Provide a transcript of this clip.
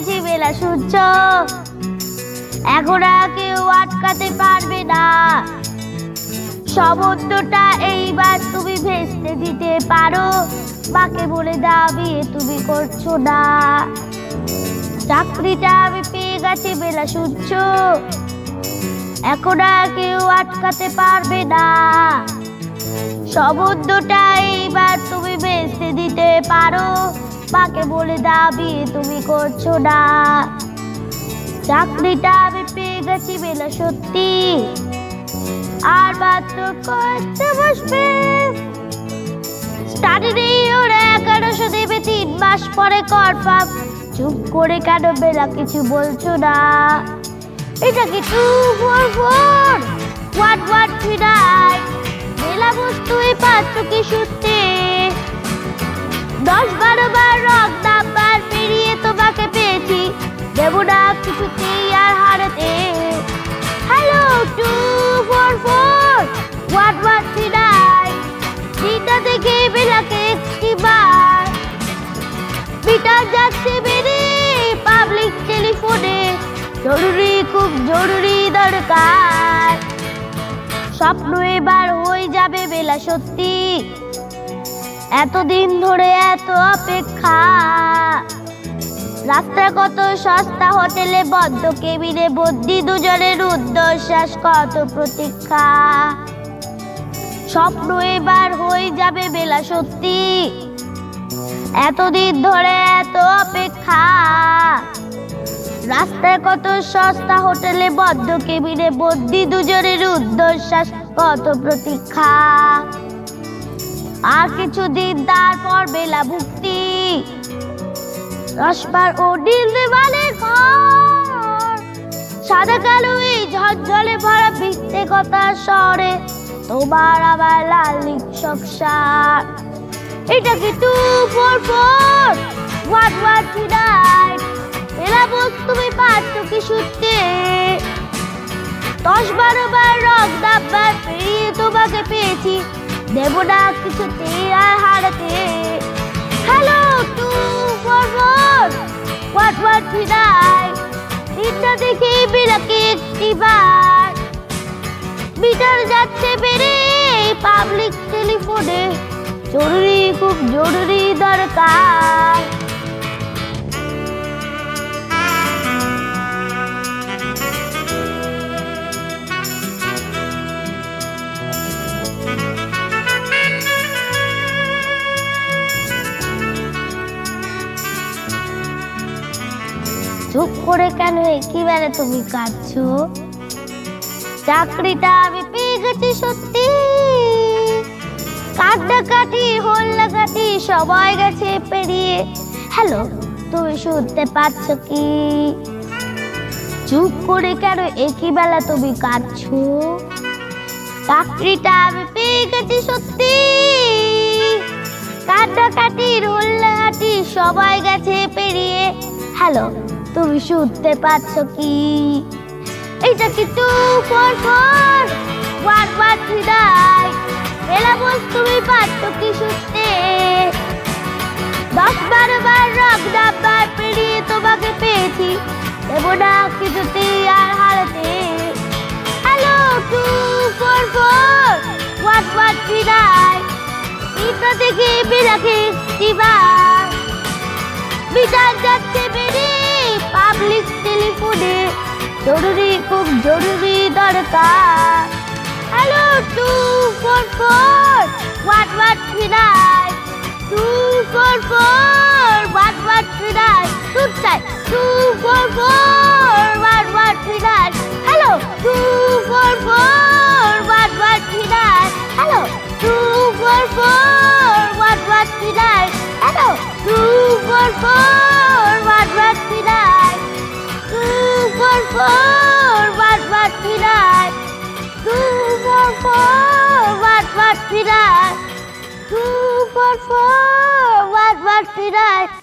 গেছে বেলা সূর্য, এখন আর কেউ আটকাতে পারবে না। সমুদ্রটা এইবার তুমি ভেস্তে দিতে পারো, মাকে বলে দাও বিয়ে তুমি করছো না। চাকরিটা আমি পেয়ে গেছি বেলা সূর্য, এখন আর কেউ আটকাতে পারবে না। সমুদ্রটা এইবার তুমি ভেস্তে দিতে পারো, মাকে বলে দাও বিয়ে তুমি করছো না। চাকরিটা আমি পেয়ে গেছি বেলা সত্যি, আর মাত্র করতে বসবে। স্টাডি ওরা 1100 দেবে 3 মাস পরে কনফার্ম। চুপ করে কেন বেলা কিছু বলছো না? এটা কি 244 1139? বেলা বুঝতেই পারছো কি সত্যি? 10-12 বার রং নাম্বার পেরিয়ে তোমাকে পেয়েছি, দেব না কিছুতেই আর হারাতে। হ্যালো 244 1139, চিন্তা থেকে বেলাকে একটিবার মিটার যাচ্ছে বেরে পাবলিক টেলিফোনে, জরুরি খুব জরুরি দরকার। স্বপ্ন এবার হয়ে যাবে বেলা সত্যি, এতদিন ধরে এত অপেক্ষা। রাস্তার কত সস্তা হোটেলে বদ্ধ কেবিনে বন্দি দুজনের রুদ্ধশ্বাস, কত প্রতীক্ষা। স্বপ্ন এবার হয়ে যাবে বেলা সত্যি, এতদিন ধরে এত অপেক্ষা। রাস্তায় কত সস্তা হোটেলে বদ্ধ কেবিনে বন্দি দুজনের রুদ্ধশ্বাস, কত প্রতীক্ষা। আর কিছুদিন তারপর বেলা ভুক্তি, 10 বার ও নীল দেওয়ালের ঘর, সাদা কালো এই ঝলঝলে ভরা মিথ্যে কথা শহরে, তোমার আমার লাল সংসার। এটা কি 244 1139? বেলা বুঝ তুমি পারছো কি সত্যি? 10-12 বার রং নাম্বার পেরিয়ে তোমাকে পেয়েছি, দেব না কিছুতেই আর হারাতে। হ্যালো 244 1139, চিন্তা দেখে বেলাকে একটিবার মিটার যাচ্ছে বেরে পাবলিক টেলিফোনে, জরুরি খুব জরুরি দরকার। চুপ করে কেন একেবারে তুমি কাঁদছো? চাকরিটা আমি পেয়ে গেছি সত্যি, কান্নাকাটি হল্লাকাটি সবাই গেছে পেরিয়ে। হ্যালো তুমি শুনতে পাচ্ছ কি? চুপ করে কেন একই বেলা তুমি কাঁদছো? চাকরিটা আমি পেয়ে গেছি সত্যি, কান্নাকাটি হল্লাকাটি সবাই গেছে পেরিয়ে। হ্যালো তুমি শুনতে পাচ্ছ কি? এটা কি 244 1139? বেলা বল তুমি পারছো কি শুনতে? 10-12 বার রং নাম্বার পেরিয়ে তোমাকে পেয়েছি, দেব না কিছুতেই আর হারাতে। হ্যালো 244 1139, চিন্তা থেকে বেলাকে একটিবার মিটার যাচ্ছে বেরে পাবলিক টেলিফোনে, জরুরি খুব জরুরি দরকার। হ্যালো 244 1139, 244 1139, শুনছেন 244 1139। Hello 244 1139, hello 244 1139, hello 244 1139, 244 1139, 244 1139, 244 1139।